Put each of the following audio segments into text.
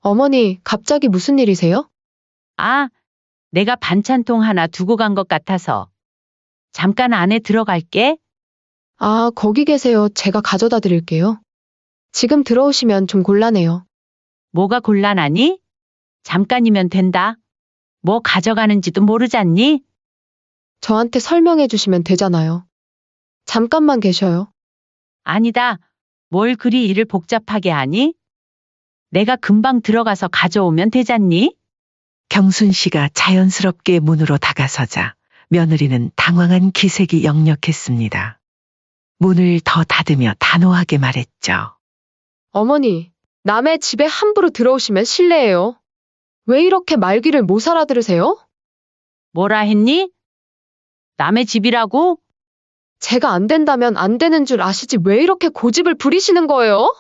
어머니, 갑자기 무슨 일이세요? 아, 내가 반찬통 하나 두고 간 것 같아서. 잠깐 안에 들어갈게. 아, 거기 계세요. 제가 가져다 드릴게요. 지금 들어오시면 좀 곤란해요. 뭐가 곤란하니? 잠깐이면 된다. 뭐 가져가는지도 모르잖니? 저한테 설명해 주시면 되잖아요. 잠깐만 계셔요. 아니다. 뭘 그리 일을 복잡하게 하니? 내가 금방 들어가서 가져오면 되잖니? 경순 씨가 자연스럽게 문으로 다가서자 며느리는 당황한 기색이 역력했습니다. 문을 더 닫으며 단호하게 말했죠. 어머니, 남의 집에 함부로 들어오시면 실례예요. 왜 이렇게 말귀를 못 알아들으세요? 뭐라 했니? 남의 집이라고? 제가 안 된다면 안 되는 줄 아시지 왜 이렇게 고집을 부리시는 거예요?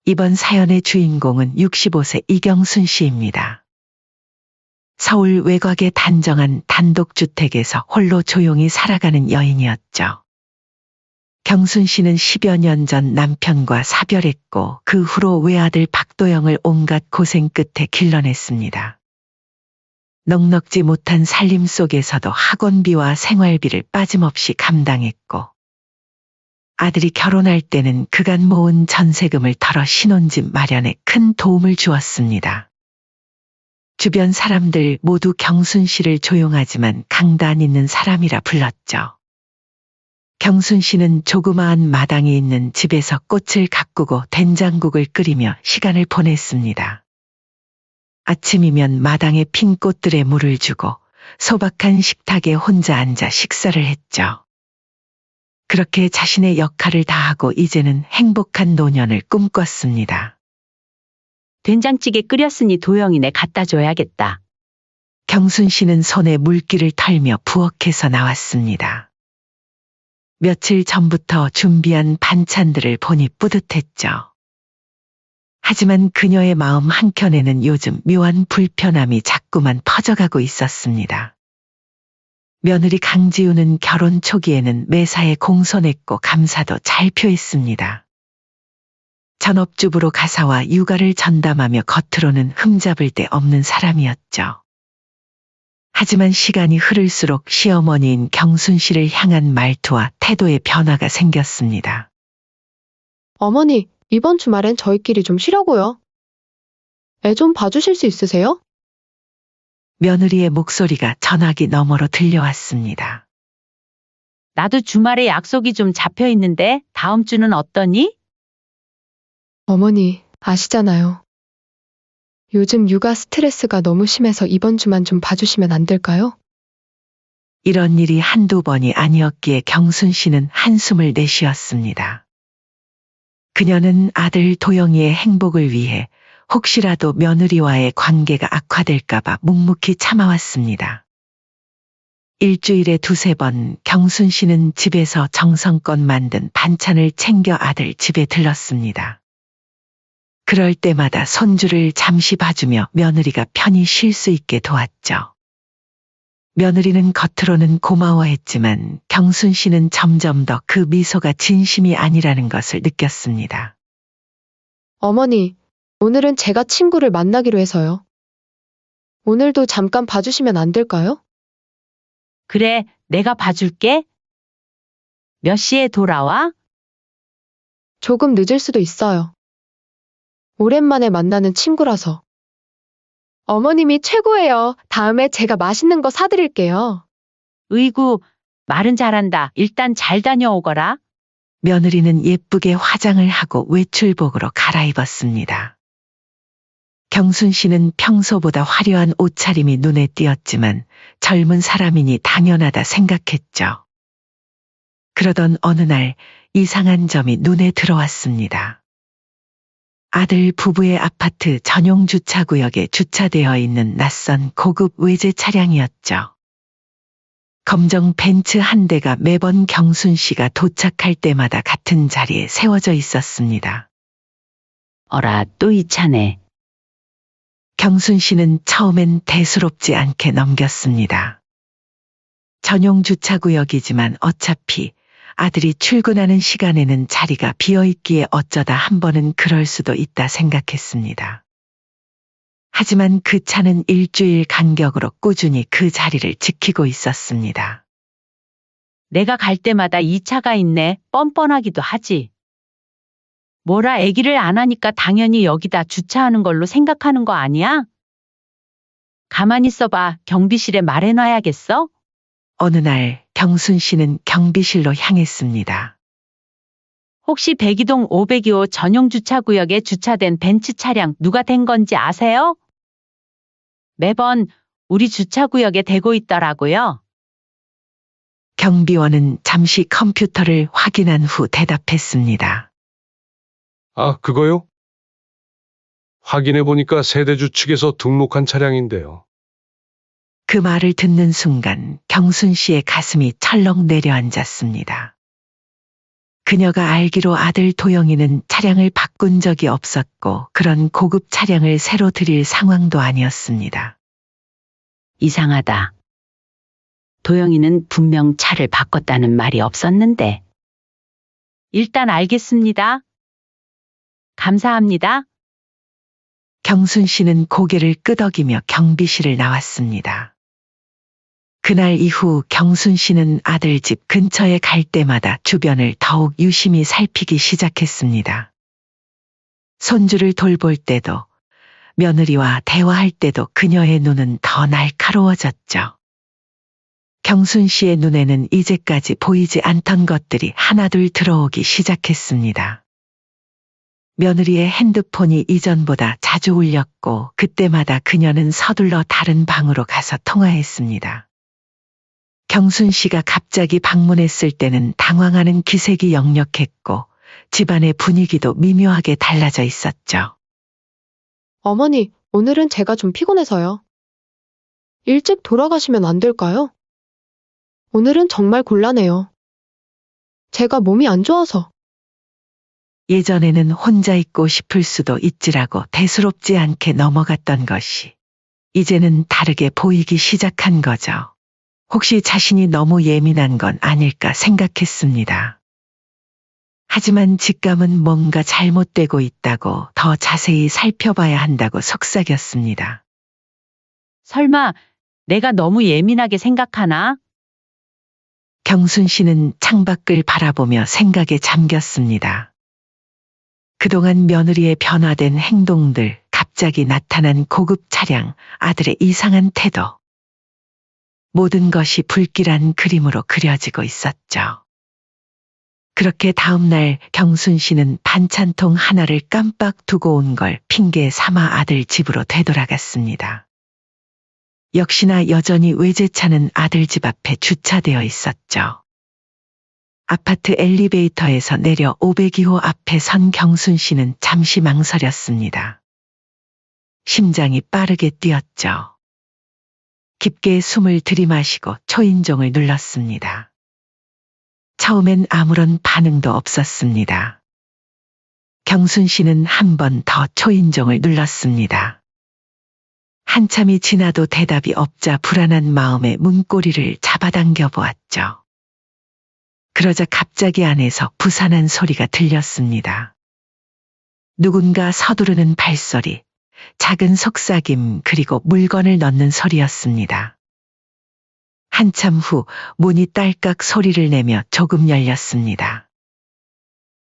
이번 사연의 주인공은 65세 이경순 씨입니다. 서울 외곽의 단정한 단독주택에서 홀로 조용히 살아가는 여인이었죠. 경순 씨는 10여 년 전 남편과 사별했고 그 후로 외아들 박도영을 온갖 고생 끝에 길러냈습니다. 넉넉지 못한 살림 속에서도 학원비와 생활비를 빠짐없이 감당했고 아들이 결혼할 때는 그간 모은 전세금을 털어 신혼집 마련에 큰 도움을 주었습니다. 주변 사람들 모두 경순 씨를 조용하지만 강단 있는 사람이라 불렀죠. 경순 씨는 조그마한 마당이 있는 집에서 꽃을 가꾸고 된장국을 끓이며 시간을 보냈습니다. 아침이면 마당에 핀 꽃들에 물을 주고 소박한 식탁에 혼자 앉아 식사를 했죠. 그렇게 자신의 역할을 다하고 이제는 행복한 노년을 꿈꿨습니다. 된장찌개 끓였으니 도영이네 갖다 줘야겠다. 경순 씨는 손에 물기를 털며 부엌에서 나왔습니다. 며칠 전부터 준비한 반찬들을 보니 뿌듯했죠. 하지만 그녀의 마음 한켠에는 요즘 묘한 불편함이 자꾸만 퍼져가고 있었습니다. 며느리 강지우는 결혼 초기에는 매사에 공손했고 감사도 잘 표했습니다. 전업주부로 가사와 육아를 전담하며 겉으로는 흠잡을 데 없는 사람이었죠. 하지만 시간이 흐를수록 시어머니인 경순 씨를 향한 말투와 태도에 변화가 생겼습니다. 어머니, 이번 주말엔 저희끼리 좀 쉬려고요. 애 좀 봐주실 수 있으세요? 며느리의 목소리가 전화기 너머로 들려왔습니다. 나도 주말에 약속이 좀 잡혀 있는데 다음 주는 어떠니? 어머니, 아시잖아요. 요즘 육아 스트레스가 너무 심해서 이번 주만 좀 봐주시면 안 될까요? 이런 일이 한두 번이 아니었기에 경순 씨는 한숨을 내쉬었습니다. 그녀는 아들 도영이의 행복을 위해 혹시라도 며느리와의 관계가 악화될까봐 묵묵히 참아왔습니다. 일주일에 두세 번 경순 씨는 집에서 정성껏 만든 반찬을 챙겨 아들 집에 들렀습니다. 그럴 때마다 손주를 잠시 봐주며 며느리가 편히 쉴 수 있게 도왔죠. 며느리는 겉으로는 고마워했지만 경순 씨는 점점 더 그 미소가 진심이 아니라는 것을 느꼈습니다. 어머니, 오늘은 제가 친구를 만나기로 해서요. 오늘도 잠깐 봐주시면 안 될까요? 그래, 내가 봐줄게. 몇 시에 돌아와? 조금 늦을 수도 있어요. 오랜만에 만나는 친구라서. 어머님이 최고예요. 다음에 제가 맛있는 거 사드릴게요. 으이구, 말은 잘한다. 일단 잘 다녀오거라. 며느리는 예쁘게 화장을 하고 외출복으로 갈아입었습니다. 경순 씨는 평소보다 화려한 옷차림이 눈에 띄었지만 젊은 사람이니 당연하다 생각했죠. 그러던 어느 날 이상한 점이 눈에 들어왔습니다. 아들 부부의 아파트 전용 주차구역에 주차되어 있는 낯선 고급 외제 차량이었죠. 검정 벤츠 한 대가 매번 경순 씨가 도착할 때마다 같은 자리에 세워져 있었습니다. 어라, 또 이 차네. 경순 씨는 처음엔 대수롭지 않게 넘겼습니다. 전용 주차구역이지만 어차피 아들이 출근하는 시간에는 자리가 비어있기에 어쩌다 한 번은 그럴 수도 있다 생각했습니다. 하지만 그 차는 일주일 간격으로 꾸준히 그 자리를 지키고 있었습니다. 내가 갈 때마다 이 차가 있네. 뻔뻔하기도 하지. 뭐라 애기를 안 하니까 당연히 여기다 주차하는 걸로 생각하는 거 아니야? 가만히 있어봐. 경비실에 말해놔야겠어? 어느 날 경순 씨는 경비실로 향했습니다. 혹시 백이동 502호 전용 주차구역에 주차된 벤츠 차량 누가 된 건지 아세요? 매번 우리 주차구역에 대고 있더라고요. 경비원은 잠시 컴퓨터를 확인한 후 대답했습니다. 아, 그거요? 확인해보니까 세대주 측에서 등록한 차량인데요. 그 말을 듣는 순간 경순 씨의 가슴이 철렁 내려앉았습니다. 그녀가 알기로 아들 도영이는 차량을 바꾼 적이 없었고 그런 고급 차량을 새로 들일 상황도 아니었습니다. 이상하다. 도영이는 분명 차를 바꿨다는 말이 없었는데. 일단 알겠습니다. 감사합니다. 경순 씨는 고개를 끄덕이며 경비실을 나왔습니다. 그날 이후 경순 씨는 아들 집 근처에 갈 때마다 주변을 더욱 유심히 살피기 시작했습니다. 손주를 돌볼 때도 며느리와 대화할 때도 그녀의 눈은 더 날카로워졌죠. 경순 씨의 눈에는 이제까지 보이지 않던 것들이 하나둘 들어오기 시작했습니다. 며느리의 핸드폰이 이전보다 자주 울렸고 그때마다 그녀는 서둘러 다른 방으로 가서 통화했습니다. 경순 씨가 갑자기 방문했을 때는 당황하는 기색이 역력했고 집안의 분위기도 미묘하게 달라져 있었죠. 어머니, 오늘은 제가 좀 피곤해서요. 일찍 돌아가시면 안 될까요? 오늘은 정말 곤란해요. 제가 몸이 안 좋아서. 예전에는 혼자 있고 싶을 수도 있지라고 대수롭지 않게 넘어갔던 것이 이제는 다르게 보이기 시작한 거죠. 혹시 자신이 너무 예민한 건 아닐까 생각했습니다. 하지만 직감은 뭔가 잘못되고 있다고 더 자세히 살펴봐야 한다고 속삭였습니다. 설마 내가 너무 예민하게 생각하나? 경순 씨는 창밖을 바라보며 생각에 잠겼습니다. 그동안 며느리의 변화된 행동들, 갑자기 나타난 고급 차량, 아들의 이상한 태도. 모든 것이 불길한 그림으로 그려지고 있었죠. 그렇게 다음날 경순 씨는 반찬통 하나를 깜빡 두고 온 걸 핑계 삼아 아들 집으로 되돌아갔습니다. 역시나 여전히 외제차는 아들 집 앞에 주차되어 있었죠. 아파트 엘리베이터에서 내려 502호 앞에 선 경순 씨는 잠시 망설였습니다. 심장이 빠르게 뛰었죠. 깊게 숨을 들이마시고 초인종을 눌렀습니다. 처음엔 아무런 반응도 없었습니다. 경순 씨는 한 번 더 초인종을 눌렀습니다. 한참이 지나도 대답이 없자 불안한 마음에 문고리를 잡아당겨 보았죠. 그러자 갑자기 안에서 부산한 소리가 들렸습니다. 누군가 서두르는 발소리, 작은 속삭임 그리고 물건을 넣는 소리였습니다. 한참 후 문이 딸깍 소리를 내며 조금 열렸습니다.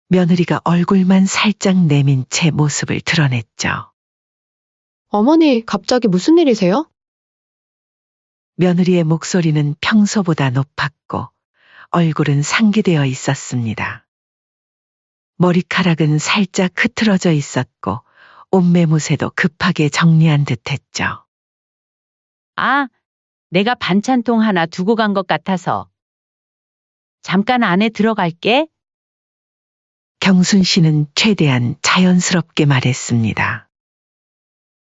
며느리가 얼굴만 살짝 내민 채 모습을 드러냈죠. 어머니, 갑자기 무슨 일이세요? 며느리의 목소리는 평소보다 높았고 얼굴은 상기되어 있었습니다. 머리카락은 살짝 흐트러져 있었고 옷매무새도 급하게 정리한 듯했죠. 아, 내가 반찬통 하나 두고 간 것 같아서. 잠깐 안에 들어갈게. 경순 씨는 최대한 자연스럽게 말했습니다.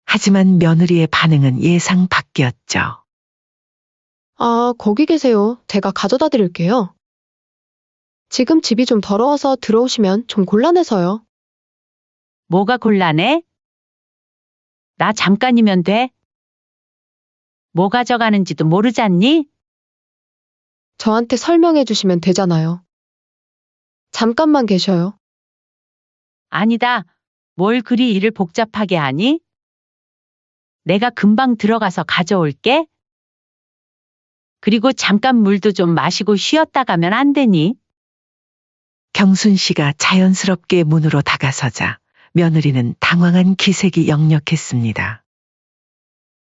하지만 며느리의 반응은 예상 밖이었죠. 아, 거기 계세요. 제가 가져다 드릴게요. 지금 집이 좀 더러워서 들어오시면 좀 곤란해서요. 뭐가 곤란해? 나 잠깐이면 돼. 뭐 가져가는지도 모르잖니? 저한테 설명해 주시면 되잖아요. 잠깐만 계셔요. 아니다. 뭘 그리 일을 복잡하게 하니? 내가 금방 들어가서 가져올게. 그리고 잠깐 물도 좀 마시고 쉬었다 가면 안 되니? 경순 씨가 자연스럽게 문으로 다가서자 며느리는 당황한 기색이 역력했습니다.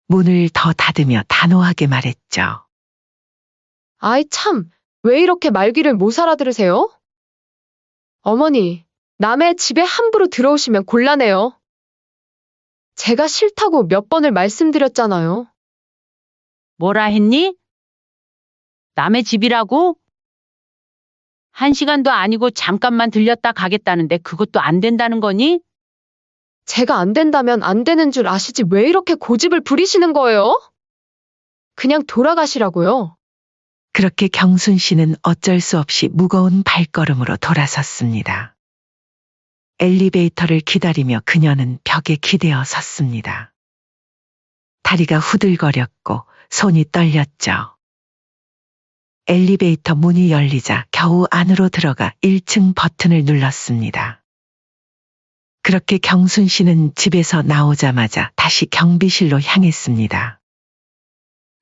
문을 더 닫으며 단호하게 말했죠. 아이 참, 왜 이렇게 말귀를 못 알아들으세요? 어머니, 남의 집에 함부로 들어오시면 곤란해요. 제가 싫다고 몇 번을 말씀드렸잖아요. 뭐라 했니? 남의 집이라고? 1시간도 아니고 잠깐만 들렸다 가겠다는데 그것도 안 된다는 거니? 제가 안 된다면 안 되는 줄 아시지 왜 이렇게 고집을 부리시는 거예요? 그냥 돌아가시라고요. 그렇게 경순 씨는 어쩔 수 없이 무거운 발걸음으로 돌아섰습니다. 엘리베이터를 기다리며 그녀는 벽에 기대어 섰습니다. 다리가 후들거렸고 손이 떨렸죠. 엘리베이터 문이 열리자 겨우 안으로 들어가 1층 버튼을 눌렀습니다. 그렇게 경순 씨는 집에서 나오자마자 다시 경비실로 향했습니다.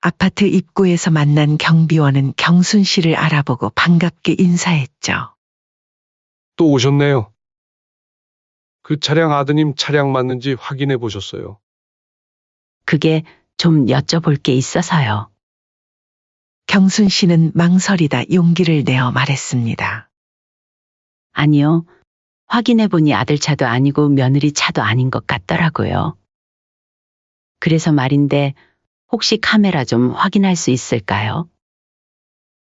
아파트 입구에서 만난 경비원은 경순 씨를 알아보고 반갑게 인사했죠. 또 오셨네요. 그 차량 아드님 차량 맞는지 확인해 보셨어요? 그게 좀 여쭤볼 게 있어서요. 경순 씨는 망설이다 용기를 내어 말했습니다. 아니요. 확인해보니 아들 차도 아니고 며느리 차도 아닌 것 같더라고요. 그래서 말인데 혹시 카메라 좀 확인할 수 있을까요?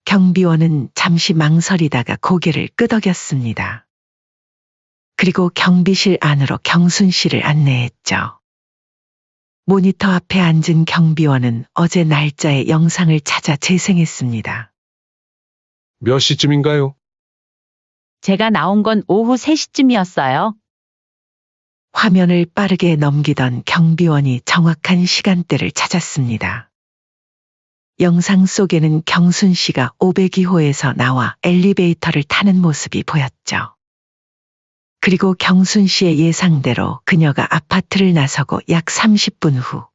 경비원은 잠시 망설이다가 고개를 끄덕였습니다. 그리고 경비실 안으로 경순 씨를 안내했죠. 모니터 앞에 앉은 경비원은 어제 날짜의 영상을 찾아 재생했습니다. 몇 시쯤인가요? 제가 나온 건 오후 3시쯤이었어요. 화면을 빠르게 넘기던 경비원이 정확한 시간대를 찾았습니다. 영상 속에는 경순 씨가 502호에서 나와 엘리베이터를 타는 모습이 보였죠. 그리고 경순 씨의 예상대로 그녀가 아파트를 나서고 약 30분 후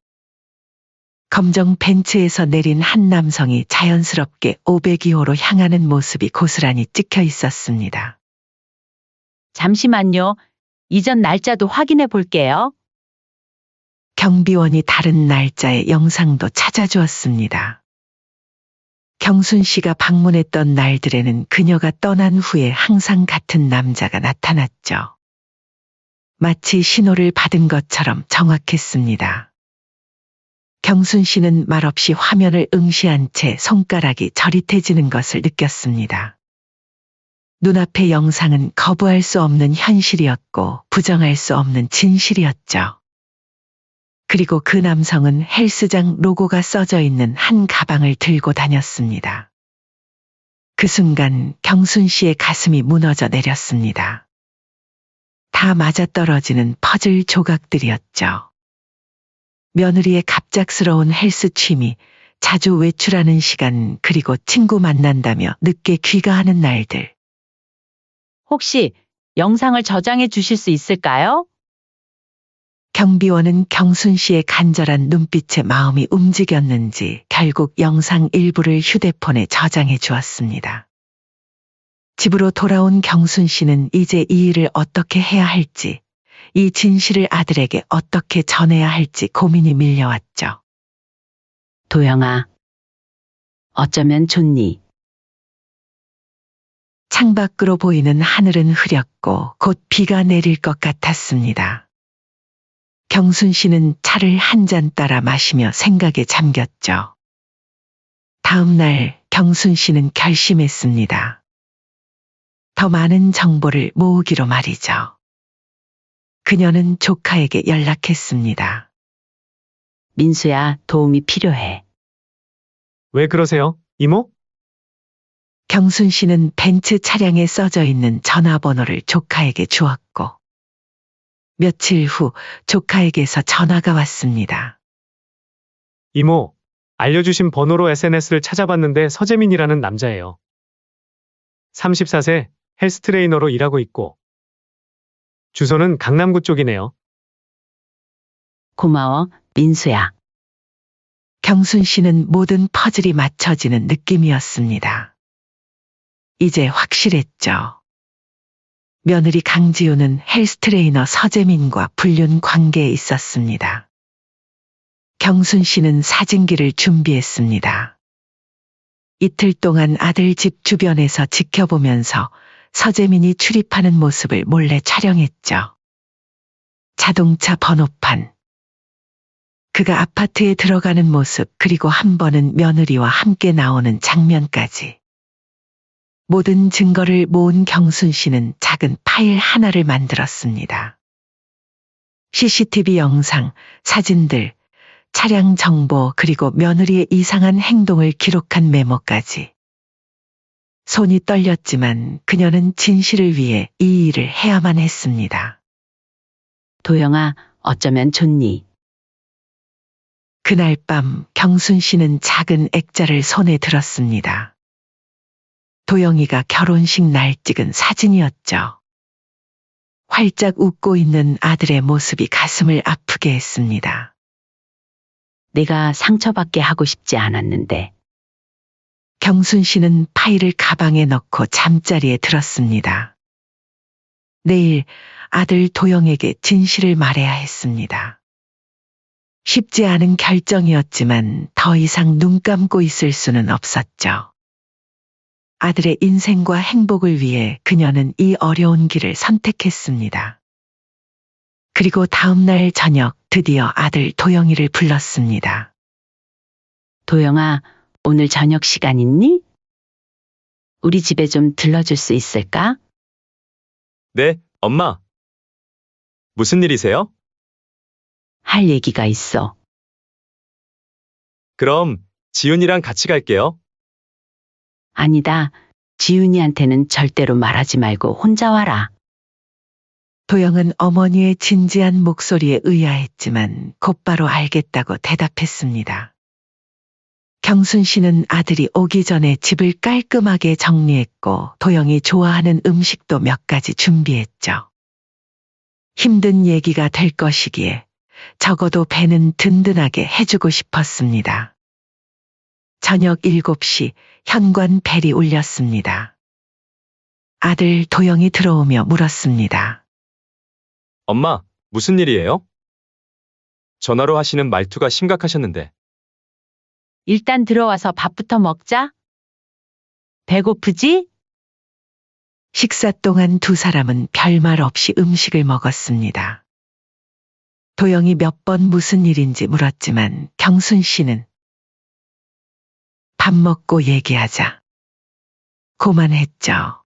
검정 벤츠에서 내린 한 남성이 자연스럽게 502호로 향하는 모습이 고스란히 찍혀 있었습니다. 잠시만요. 이전 날짜도 확인해 볼게요. 경비원이 다른 날짜의 영상도 찾아주었습니다. 경순 씨가 방문했던 날들에는 그녀가 떠난 후에 항상 같은 남자가 나타났죠. 마치 신호를 받은 것처럼 정확했습니다. 경순 씨는 말없이 화면을 응시한 채 손가락이 저릿해지는 것을 느꼈습니다. 눈앞의 영상은 거부할 수 없는 현실이었고 부정할 수 없는 진실이었죠. 그리고 그 남성은 헬스장 로고가 써져 있는 한 가방을 들고 다녔습니다. 그 순간 경순 씨의 가슴이 무너져 내렸습니다. 다 맞아떨어지는 퍼즐 조각들이었죠. 며느리의 갑작스러운 헬스 취미, 자주 외출하는 시간, 그리고 친구 만난다며 늦게 귀가하는 날들. 혹시 영상을 저장해 주실 수 있을까요? 경비원은 경순 씨의 간절한 눈빛에 마음이 움직였는지 결국 영상 일부를 휴대폰에 저장해 주었습니다. 집으로 돌아온 경순 씨는 이제 이 일을 어떻게 해야 할지, 이 진실을 아들에게 어떻게 전해야 할지 고민이 밀려왔죠. 도영아, 어쩌면 좋니? 창밖으로 보이는 하늘은 흐렸고 곧 비가 내릴 것 같았습니다. 경순 씨는 차를 한 잔 따라 마시며 생각에 잠겼죠. 다음 날 경순 씨는 결심했습니다. 더 많은 정보를 모으기로 말이죠. 그녀는 조카에게 연락했습니다. 민수야, 도움이 필요해. 왜 그러세요, 이모? 경순 씨는 벤츠 차량에 써져 있는 전화번호를 조카에게 주었고 며칠 후 조카에게서 전화가 왔습니다. 이모, 알려주신 번호로 SNS를 찾아봤는데 서재민이라는 남자예요. 34세, 헬스 트레이너로 일하고 있고. 주소는 강남구 쪽이네요. 고마워, 민수야. 경순 씨는 모든 퍼즐이 맞춰지는 느낌이었습니다. 이제 확실했죠. 며느리 강지우는 헬스 트레이너 서재민과 불륜 관계에 있었습니다. 경순 씨는 사진기를 준비했습니다. 이틀 동안 아들 집 주변에서 지켜보면서 서재민이 출입하는 모습을 몰래 촬영했죠. 자동차 번호판, 그가 아파트에 들어가는 모습, 그리고 한 번은 며느리와 함께 나오는 장면까지. 모든 증거를 모은 경순 씨는 작은 파일 하나를 만들었습니다. CCTV 영상, 사진들, 차량 정보, 그리고 며느리의 이상한 행동을 기록한 메모까지. 손이 떨렸지만 그녀는 진실을 위해 이 일을 해야만 했습니다. 도영아, 어쩌면 좋니? 그날 밤 경순 씨는 작은 액자를 손에 들었습니다. 도영이가 결혼식 날 찍은 사진이었죠. 활짝 웃고 있는 아들의 모습이 가슴을 아프게 했습니다. 내가 상처받게 하고 싶지 않았는데. 경순 씨는 파일을 가방에 넣고 잠자리에 들었습니다. 내일 아들 도영에게 진실을 말해야 했습니다. 쉽지 않은 결정이었지만 더 이상 눈 감고 있을 수는 없었죠. 아들의 인생과 행복을 위해 그녀는 이 어려운 길을 선택했습니다. 그리고 다음 날 저녁 드디어 아들 도영이를 불렀습니다. 도영아, 오늘 저녁 시간 있니? 우리 집에 좀 들러줄 수 있을까? 네, 엄마. 무슨 일이세요? 할 얘기가 있어. 그럼 지훈이랑 같이 갈게요. 아니다. 지훈이한테는 절대로 말하지 말고 혼자 와라. 도영은 어머니의 진지한 목소리에 의아했지만 곧바로 알겠다고 대답했습니다. 경순 씨는 아들이 오기 전에 집을 깔끔하게 정리했고 도영이 좋아하는 음식도 몇 가지 준비했죠. 힘든 얘기가 될 것이기에 적어도 배는 든든하게 해주고 싶었습니다. 저녁 7시 현관 벨이 울렸습니다. 아들 도영이 들어오며 물었습니다. 엄마, 무슨 일이에요? 전화로 하시는 말투가 심각하셨는데. 일단 들어와서 밥부터 먹자. 배고프지? 식사 동안 두 사람은 별말 없이 음식을 먹었습니다. 도영이 몇 번 무슨 일인지 물었지만 경순 씨는 밥 먹고 얘기하자. 고만했죠.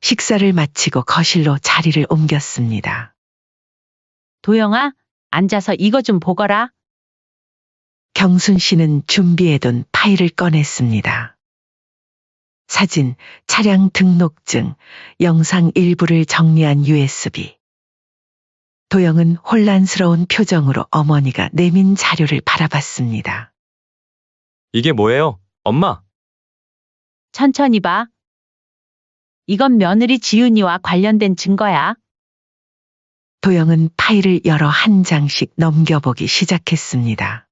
식사를 마치고 거실로 자리를 옮겼습니다. 도영아, 앉아서 이거 좀 보거라. 경순 씨는 준비해둔 파일을 꺼냈습니다. 사진, 차량 등록증, 영상 일부를 정리한 USB. 도영은 혼란스러운 표정으로 어머니가 내민 자료를 바라봤습니다. 이게 뭐예요, 엄마? 천천히 봐. 이건 며느리 지훈이와 관련된 증거야. 도영은 파일을 열어 한 장씩 넘겨보기 시작했습니다.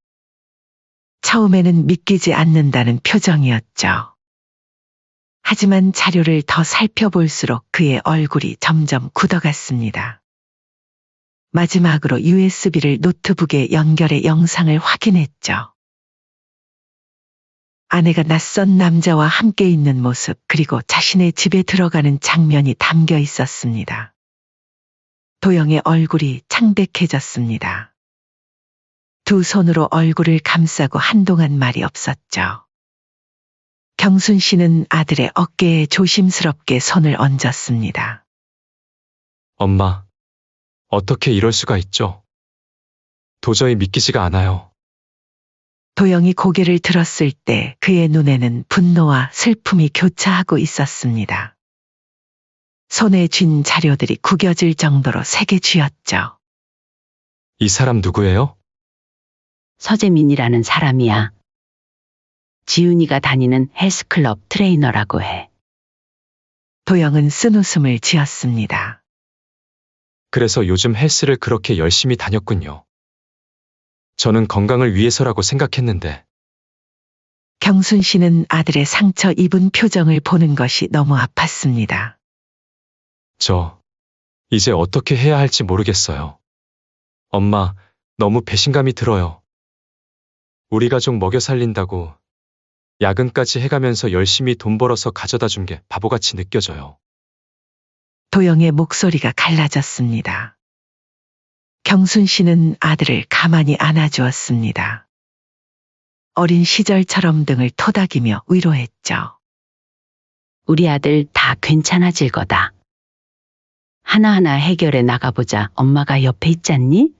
처음에는 믿기지 않는다는 표정이었죠. 하지만 자료를 더 살펴볼수록 그의 얼굴이 점점 굳어갔습니다. 마지막으로 USB를 노트북에 연결해 영상을 확인했죠. 아내가 낯선 남자와 함께 있는 모습, 그리고 자신의 집에 들어가는 장면이 담겨 있었습니다. 도영의 얼굴이 창백해졌습니다. 두 손으로 얼굴을 감싸고 한동안 말이 없었죠. 경순 씨는 아들의 어깨에 조심스럽게 손을 얹었습니다. 엄마, 어떻게 이럴 수가 있죠? 도저히 믿기지가 않아요. 도영이 고개를 들었을 때 그의 눈에는 분노와 슬픔이 교차하고 있었습니다. 손에 쥔 자료들이 구겨질 정도로 세게 쥐었죠. 이 사람 누구예요? 서재민이라는 사람이야. 지훈이가 다니는 헬스클럽 트레이너라고 해. 도영은 쓴웃음을 지었습니다. 그래서 요즘 헬스를 그렇게 열심히 다녔군요. 저는 건강을 위해서라고 생각했는데, 경순 씨는 아들의 상처 입은 표정을 보는 것이 너무 아팠습니다. 이제 어떻게 해야 할지 모르겠어요. 엄마, 너무 배신감이 들어요. 우리 가족 먹여 살린다고 야근까지 해가면서 열심히 돈 벌어서 가져다 준 게 바보같이 느껴져요. 도영의 목소리가 갈라졌습니다. 경순 씨는 아들을 가만히 안아주었습니다. 어린 시절처럼 등을 토닥이며 위로했죠. 우리 아들 다 괜찮아질 거다. 하나하나 해결해 나가보자. 엄마가 옆에 있잖니?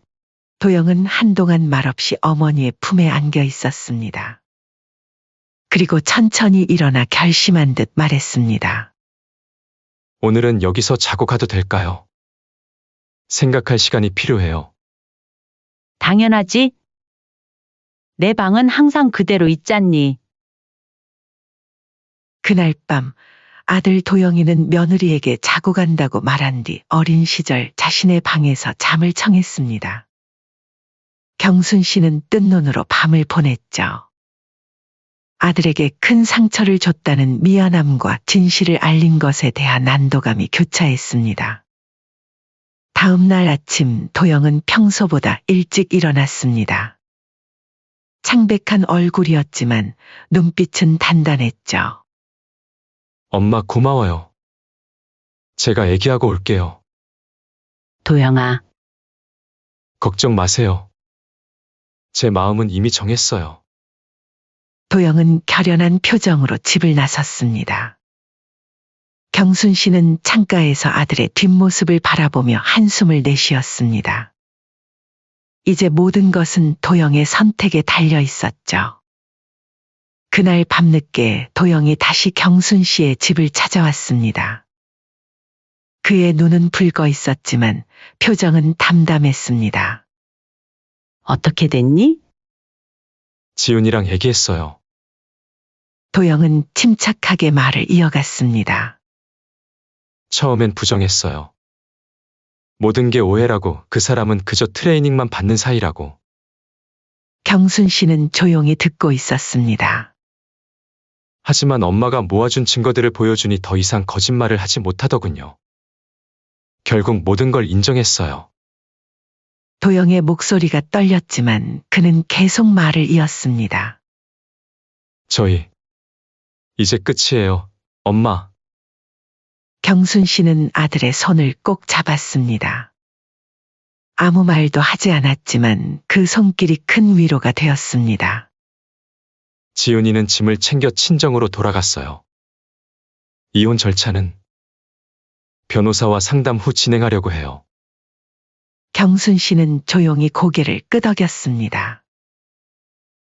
도영은 한동안 말없이 어머니의 품에 안겨 있었습니다. 그리고 천천히 일어나 결심한 듯 말했습니다. 오늘은 여기서 자고 가도 될까요? 생각할 시간이 필요해요. 당연하지. 내 방은 항상 그대로 있잖니. 그날 밤 아들 도영이는 며느리에게 자고 간다고 말한 뒤 어린 시절 자신의 방에서 잠을 청했습니다. 경순 씨는 뜬 눈으로 밤을 보냈죠. 아들에게 큰 상처를 줬다는 미안함과 진실을 알린 것에 대한 안도감이 교차했습니다. 다음 날 아침 도영은 평소보다 일찍 일어났습니다. 창백한 얼굴이었지만 눈빛은 단단했죠. 엄마 고마워요. 제가 애기하고 올게요. 도영아, 걱정 마세요. 제 마음은 이미 정했어요. 도영은 결연한 표정으로 집을 나섰습니다. 경순 씨는 창가에서 아들의 뒷모습을 바라보며 한숨을 내쉬었습니다. 이제 모든 것은 도영의 선택에 달려 있었죠. 그날 밤늦게 도영이 다시 경순 씨의 집을 찾아왔습니다. 그의 눈은 붉어 있었지만 표정은 담담했습니다. 어떻게 됐니? 지훈이랑 얘기했어요. 도영은 침착하게 말을 이어갔습니다. 처음엔 부정했어요. 모든 게 오해라고, 그 사람은 그저 트레이닝만 받는 사이라고. 경순 씨는 조용히 듣고 있었습니다. 하지만 엄마가 모아준 증거들을 보여주니 더 이상 거짓말을 하지 못하더군요. 결국 모든 걸 인정했어요. 도영의 목소리가 떨렸지만 그는 계속 말을 이었습니다. 이제 끝이에요, 엄마. 경순 씨는 아들의 손을 꼭 잡았습니다. 아무 말도 하지 않았지만 그 손길이 큰 위로가 되었습니다. 지훈이는 짐을 챙겨 친정으로 돌아갔어요. 이혼 절차는 변호사와 상담 후 진행하려고 해요. 경순 씨는 조용히 고개를 끄덕였습니다.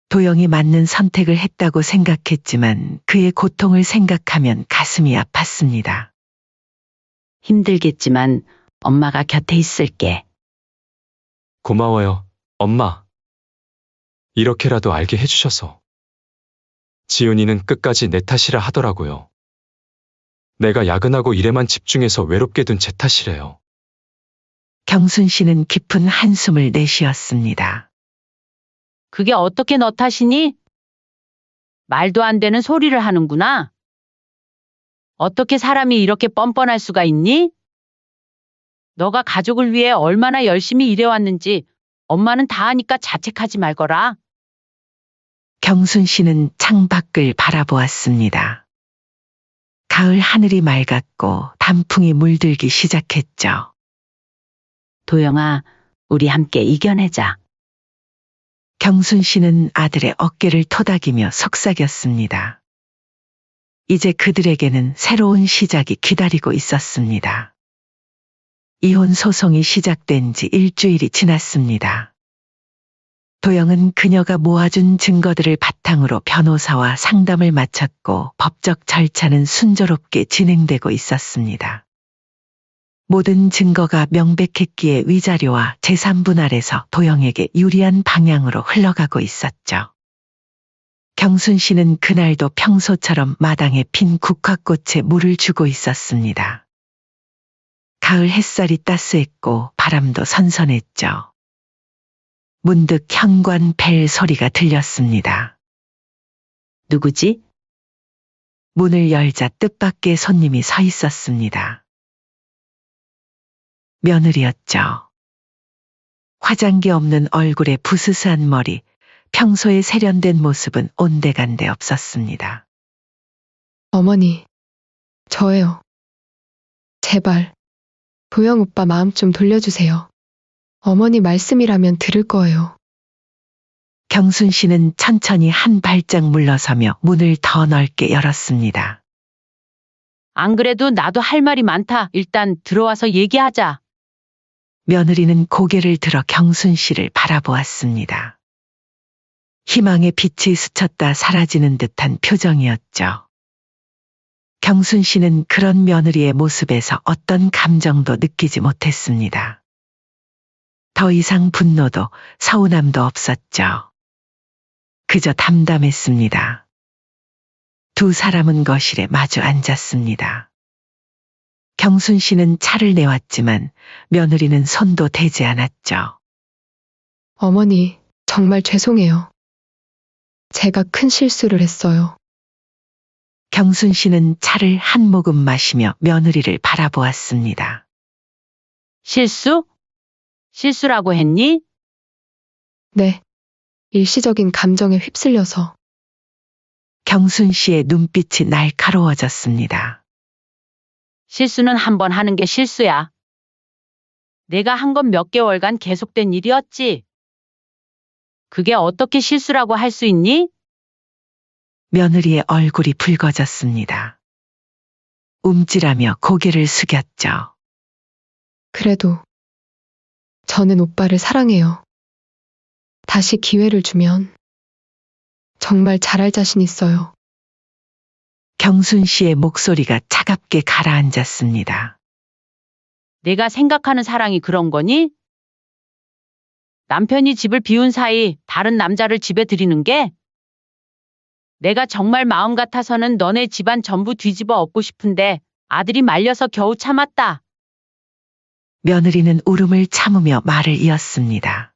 도영이 맞는 선택을 했다고 생각했지만 그의 고통을 생각하면 가슴이 아팠습니다. 힘들겠지만 엄마가 곁에 있을게. 고마워요, 엄마. 이렇게라도 알게 해주셔서. 지훈이는 끝까지 내 탓이라 하더라고요. 내가 야근하고 일에만 집중해서 외롭게 둔 제 탓이래요. 경순 씨는 깊은 한숨을 내쉬었습니다. 그게 어떻게 너 탓이니? 말도 안 되는 소리를 하는구나. 어떻게 사람이 이렇게 뻔뻔할 수가 있니? 너가 가족을 위해 얼마나 열심히 일해왔는지 엄마는 다 아니까 자책하지 말거라. 경순 씨는 창밖을 바라보았습니다. 가을 하늘이 맑았고 단풍이 물들기 시작했죠. 도영아, 우리 함께 이겨내자. 경순 씨는 아들의 어깨를 토닥이며 속삭였습니다. 이제 그들에게는 새로운 시작이 기다리고 있었습니다. 이혼 소송이 시작된 지 일주일이 지났습니다. 도영은 그녀가 모아준 증거들을 바탕으로 변호사와 상담을 마쳤고 법적 절차는 순조롭게 진행되고 있었습니다. 모든 증거가 명백했기에 위자료와 재산 분할에서 도영에게 유리한 방향으로 흘러가고 있었죠. 경순 씨는 그날도 평소처럼 마당에 핀 국화꽃에 물을 주고 있었습니다. 가을 햇살이 따스했고 바람도 선선했죠. 문득 현관 벨 소리가 들렸습니다. 누구지? 문을 열자 뜻밖의 손님이 서 있었습니다. 며느리였죠. 화장기 없는 얼굴에 부스스한 머리, 평소에 세련된 모습은 온데간데 없었습니다. 어머니, 저예요. 제발, 도영 오빠 마음 좀 돌려주세요. 어머니 말씀이라면 들을 거예요. 경순 씨는 천천히 한 발짝 물러서며 문을 더 넓게 열었습니다. 안 그래도 나도 할 말이 많다. 일단 들어와서 얘기하자. 며느리는 고개를 들어 경순 씨를 바라보았습니다. 희망의 빛이 스쳤다 사라지는 듯한 표정이었죠. 경순 씨는 그런 며느리의 모습에서 어떤 감정도 느끼지 못했습니다. 더 이상 분노도 서운함도 없었죠. 그저 담담했습니다. 두 사람은 거실에 마주 앉았습니다. 경순 씨는 차를 내왔지만 며느리는 손도 대지 않았죠. 어머니, 정말 죄송해요. 제가 큰 실수를 했어요. 경순 씨는 차를 한 모금 마시며 며느리를 바라보았습니다. 실수? 실수라고 했니? 네. 일시적인 감정에 휩쓸려서. 경순 씨의 눈빛이 날카로워졌습니다. 실수는 한 번 하는 게 실수야. 내가 한 건 몇 개월간 계속된 일이었지. 그게 어떻게 실수라고 할 수 있니? 며느리의 얼굴이 붉어졌습니다. 움찔하며 고개를 숙였죠. 그래도 저는 오빠를 사랑해요. 다시 기회를 주면 정말 잘할 자신 있어요. 경순 씨의 목소리가 차갑게 가라앉았습니다. 내가 생각하는 사랑이 그런 거니? 남편이 집을 비운 사이 다른 남자를 집에 들이는 게? 내가 정말 마음 같아서는 너네 집안 전부 뒤집어 엎고 싶은데 아들이 말려서 겨우 참았다. 며느리는 울음을 참으며 말을 이었습니다.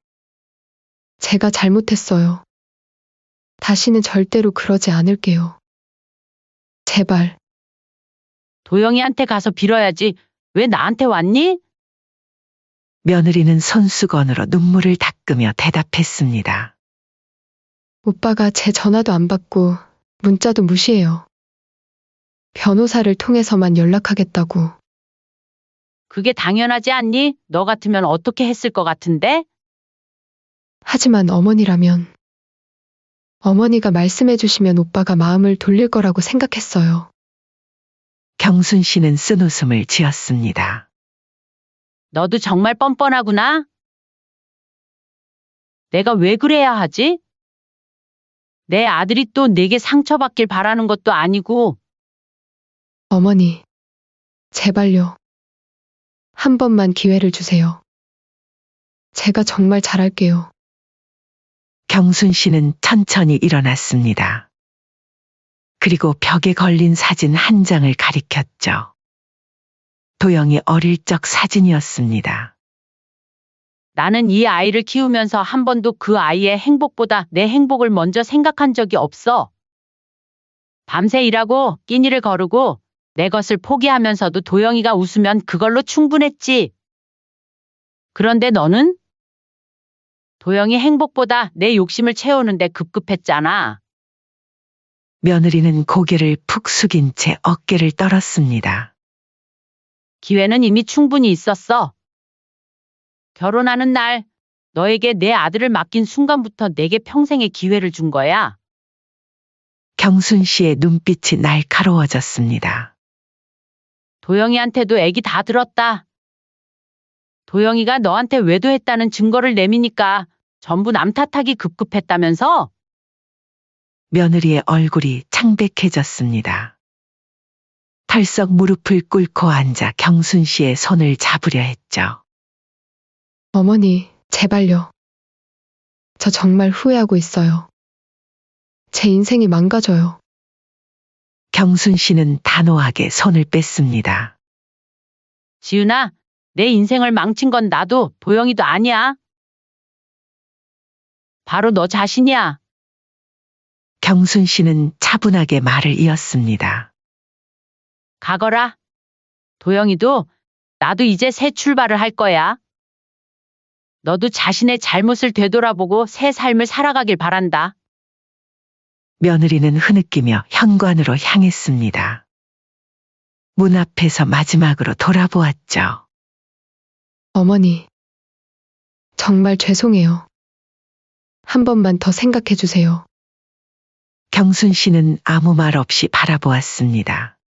제가 잘못했어요. 다시는 절대로 그러지 않을게요. 제발. 도영이한테 가서 빌어야지. 왜 나한테 왔니? 며느리는 손수건으로 눈물을 닦으며 대답했습니다. 오빠가 제 전화도 안 받고 문자도 무시해요. 변호사를 통해서만 연락하겠다고. 그게 당연하지 않니? 너 같으면 어떻게 했을 것 같은데? 하지만 어머니라면 어머니가 말씀해 주시면 오빠가 마음을 돌릴 거라고 생각했어요. 경순 씨는 쓴웃음을 지었습니다. 너도 정말 뻔뻔하구나. 내가 왜 그래야 하지? 내 아들이 또 내게 상처받길 바라는 것도 아니고. 어머니, 제발요. 한 번만 기회를 주세요. 제가 정말 잘할게요. 경순 씨는 천천히 일어났습니다. 그리고 벽에 걸린 사진 한 장을 가리켰죠. 도영이 어릴 적 사진이었습니다. 나는 이 아이를 키우면서 한 번도 그 아이의 행복보다 내 행복을 먼저 생각한 적이 없어. 밤새 일하고 끼니를 거르고 내 것을 포기하면서도 도영이가 웃으면 그걸로 충분했지. 그런데 너는? 도영이 행복보다 내 욕심을 채우는데 급급했잖아. 며느리는 고개를 푹 숙인 채 어깨를 떨었습니다. 기회는 이미 충분히 있었어. 결혼하는 날 너에게 내 아들을 맡긴 순간부터 내게 평생의 기회를 준 거야. 경순 씨의 눈빛이 날카로워졌습니다. 도영이한테도 애기 다 들었다. 도영이가 너한테 외도했다는 증거를 내미니까 전부 남 탓하기 급급했다면서? 며느리의 얼굴이 창백해졌습니다. 털썩 무릎을 꿇고 앉아 경순 씨의 손을 잡으려 했죠. 어머니, 제발요. 저 정말 후회하고 있어요. 제 인생이 망가져요. 경순 씨는 단호하게 손을 뺐습니다. 지은아, 내 인생을 망친 건 나도 도영이도 아니야. 바로 너 자신이야. 경순 씨는 차분하게 말을 이었습니다. 가거라. 도영이도 나도 이제 새 출발을 할 거야. 너도 자신의 잘못을 되돌아보고 새 삶을 살아가길 바란다. 며느리는 흐느끼며 현관으로 향했습니다. 문 앞에서 마지막으로 돌아보았죠. 어머니, 정말 죄송해요. 한 번만 더 생각해 주세요. 경순 씨는 아무 말 없이 바라보았습니다.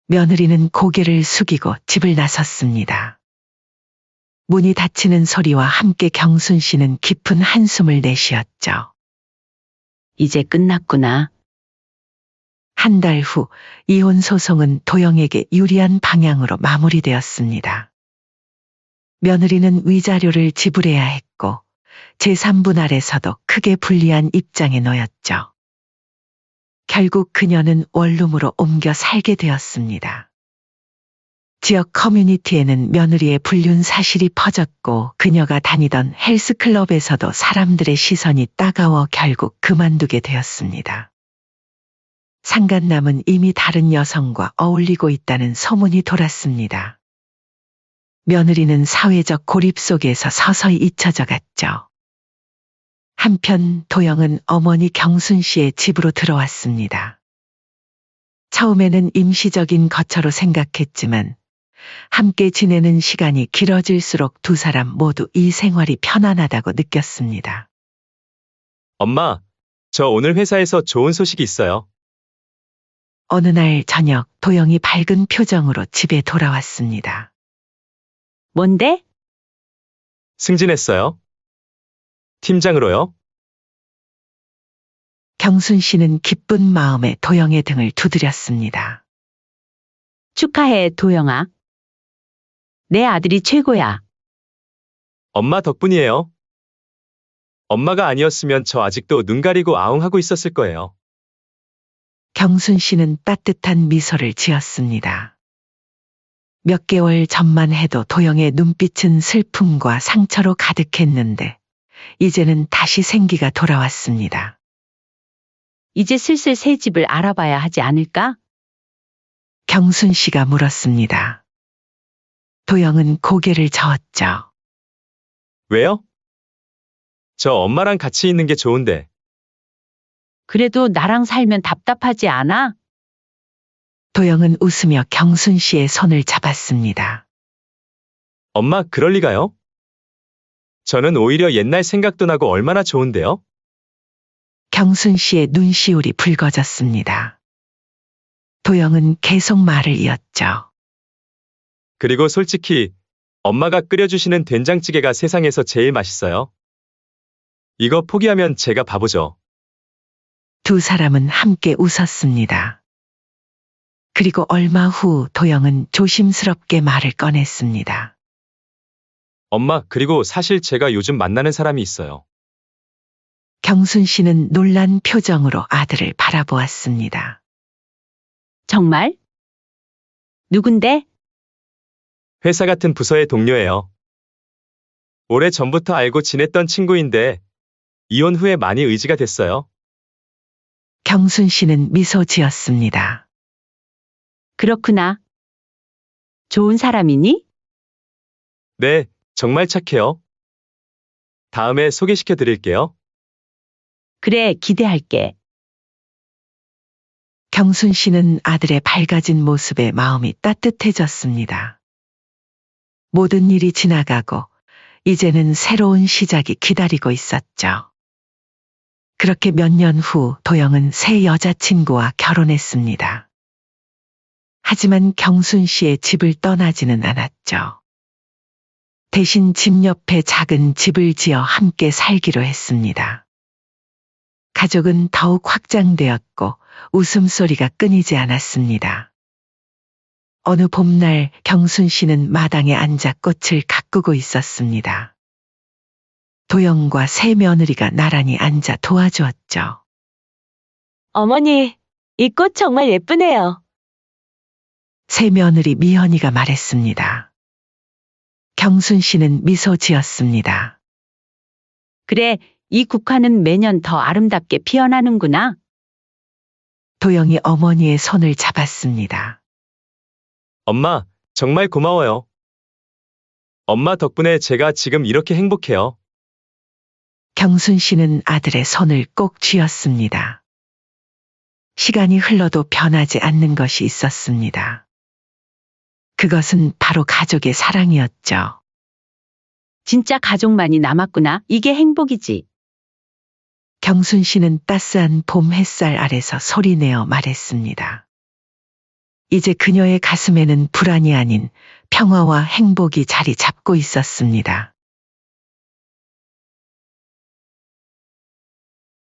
며느리는 고개를 숙이고 집을 나섰습니다. 문이 닫히는 소리와 함께 경순 씨는 깊은 한숨을 내쉬었죠. 이제 끝났구나. 한 달 후 이혼 소송은 도영에게 유리한 방향으로 마무리되었습니다. 며느리는 위자료를 지불해야 했고 제3분할에서도 크게 불리한 입장에 놓였죠. 결국 그녀는 원룸으로 옮겨 살게 되었습니다. 지역 커뮤니티에는 며느리의 불륜 사실이 퍼졌고 그녀가 다니던 헬스클럽에서도 사람들의 시선이 따가워 결국 그만두게 되었습니다. 상간남은 이미 다른 여성과 어울리고 있다는 소문이 돌았습니다. 며느리는 사회적 고립 속에서 서서히 잊혀져 갔죠. 한편 도영은 어머니 경순 씨의 집으로 들어왔습니다. 처음에는 임시적인 거처로 생각했지만 함께 지내는 시간이 길어질수록 두 사람 모두 이 생활이 편안하다고 느꼈습니다. 엄마, 저 오늘 회사에서 좋은 소식이 있어요. 어느 날 저녁 도영이 밝은 표정으로 집에 돌아왔습니다. 뭔데? 승진했어요. 팀장으로요. 경순 씨는 기쁜 마음에 도영의 등을 두드렸습니다. 축하해, 도영아. 내 아들이 최고야. 엄마 덕분이에요. 엄마가 아니었으면 저 아직도 눈 가리고 아웅하고 있었을 거예요. 경순 씨는 따뜻한 미소를 지었습니다. 몇 개월 전만 해도 도영의 눈빛은 슬픔과 상처로 가득했는데 이제는 다시 생기가 돌아왔습니다. 이제 슬슬 새 집을 알아봐야 하지 않을까? 경순 씨가 물었습니다. 도영은 고개를 저었죠. 왜요? 저 엄마랑 같이 있는 게 좋은데. 그래도 나랑 살면 답답하지 않아? 도영은 웃으며 경순 씨의 손을 잡았습니다. 엄마, 그럴 리가요? 저는 오히려 옛날 생각도 나고 얼마나 좋은데요? 경순 씨의 눈시울이 붉어졌습니다. 도영은 계속 말을 이었죠. 그리고 솔직히 엄마가 끓여주시는 된장찌개가 세상에서 제일 맛있어요. 이거 포기하면 제가 바보죠. 두 사람은 함께 웃었습니다. 그리고 얼마 후 도영은 조심스럽게 말을 꺼냈습니다. 엄마, 그리고 사실 제가 요즘 만나는 사람이 있어요. 경순 씨는 놀란 표정으로 아들을 바라보았습니다. 정말? 누군데? 회사 같은 부서의 동료예요. 오래 전부터 알고 지냈던 친구인데 이혼 후에 많이 의지가 됐어요. 경순 씨는 미소 지었습니다. 그렇구나. 좋은 사람이니? 네, 정말 착해요. 다음에 소개시켜 드릴게요. 그래, 기대할게. 경순 씨는 아들의 밝아진 모습에 마음이 따뜻해졌습니다. 모든 일이 지나가고 이제는 새로운 시작이 기다리고 있었죠. 그렇게 몇 년 후 도영은 새 여자친구와 결혼했습니다. 하지만 경순 씨의 집을 떠나지는 않았죠. 대신 집 옆에 작은 집을 지어 함께 살기로 했습니다. 가족은 더욱 확장되었고 웃음소리가 끊이지 않았습니다. 어느 봄날 경순 씨는 마당에 앉아 꽃을 가꾸고 있었습니다. 도영과 새 며느리가 나란히 앉아 도와주었죠. 어머니, 이 꽃 정말 예쁘네요. 새 며느리 미연이가 말했습니다. 경순 씨는 미소 지었습니다. 그래, 이 국화는 매년 더 아름답게 피어나는구나. 도영이 어머니의 손을 잡았습니다. 엄마, 정말 고마워요. 엄마 덕분에 제가 지금 이렇게 행복해요. 경순 씨는 아들의 손을 꼭 쥐었습니다. 시간이 흘러도 변하지 않는 것이 있었습니다. 그것은 바로 가족의 사랑이었죠. 진짜 가족만이 남았구나. 이게 행복이지. 경순 씨는 따스한 봄 햇살 아래서 소리내어 말했습니다. 이제 그녀의 가슴에는 불안이 아닌 평화와 행복이 자리 잡고 있었습니다.